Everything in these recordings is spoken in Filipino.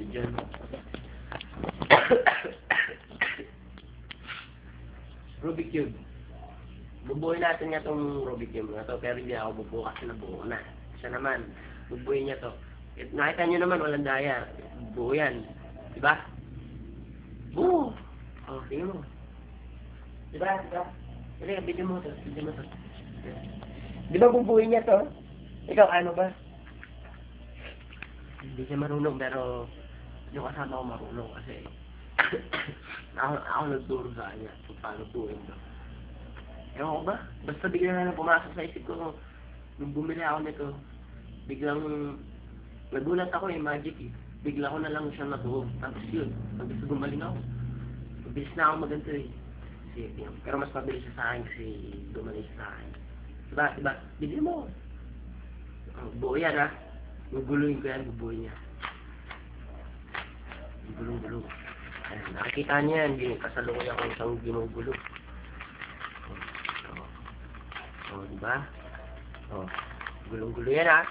Diyan. Rubik Cube. Bubuhin natin nga itong Rubik Cube na to, pero hindi ako bubuo kasi nabuo na. Siya naman, bubuhin niya to. Nakita niyo naman, walang daya. Buo yan. Diba? Buo! Oh, tingnan mo. Diba? Diba? Sige, bigyan mo to. Bigyan mo to. Diba bubuhin niya to? Ikaw, ano ba? Hindi siya marunong, pero yung kasama ko marunong kasi ako nagturo sa kanya kung paano buuin to. Ewan ko ba? Basta bigla na lang pumasok sa isip ko nung bumili ako nito. Biglang nagulat ako magic eh. Bigla ko na lang siya natuog. Tapos yun, pag gumaling ako. Mabilis na ako maganto eh. Pero mas mabilis siya sa akin kasi gumaling siya sa akin. Diba? Diba? Bigyan mo. Buo yan ha. Guguluhin ko yan, bubuhin niya. Gulong-gulong. Nakikita niya yan, kasalukuyan ko isang ginugulo. Diba? Gulong-gulo yan ha.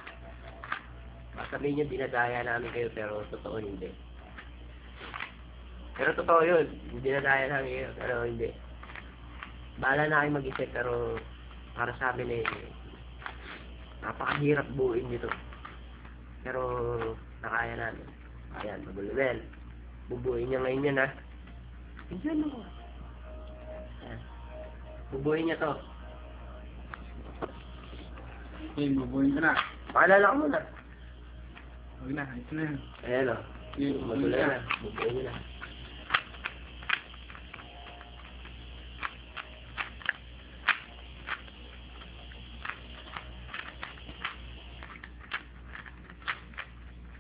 Sabihin niyo, dinadaya namin kayo, pero totoo hindi. Pero totoo yun, dinadaya namin kayo, pero hindi. Bahala na kayo mag-isip, pero para sa amin napakahirap buuin nito. Pero nakaya namin. Ayan, magulubel. Bubuin niya ngayon yan ha. Diyan mo. Bubuin niya to. Okay, bubuin ka na. Paalala ko muna. Huwag na, ito na yan. Ayan o. Magulubel na. Bubuin niya na.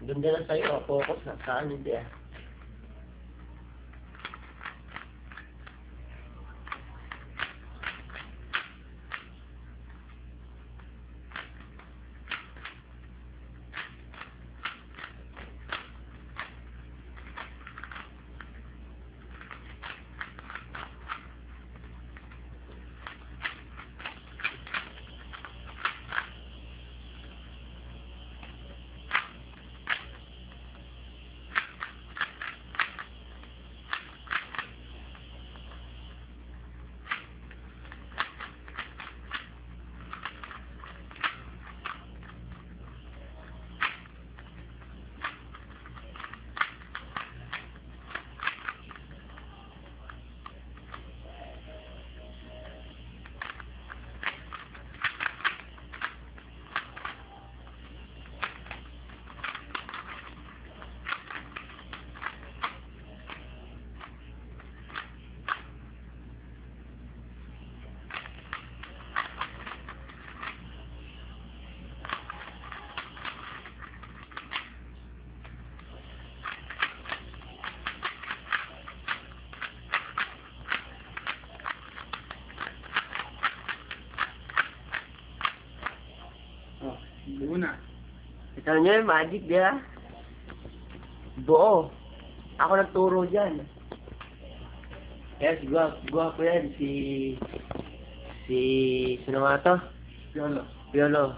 Ganda lang sa'yo, focus na. Saan hindi ah. Buo na. Ito nyo yung magic, di ba? Buo. Ako nagturo dyan. Yes, guwapo yan. Sino nga to? Yolo. Piolo.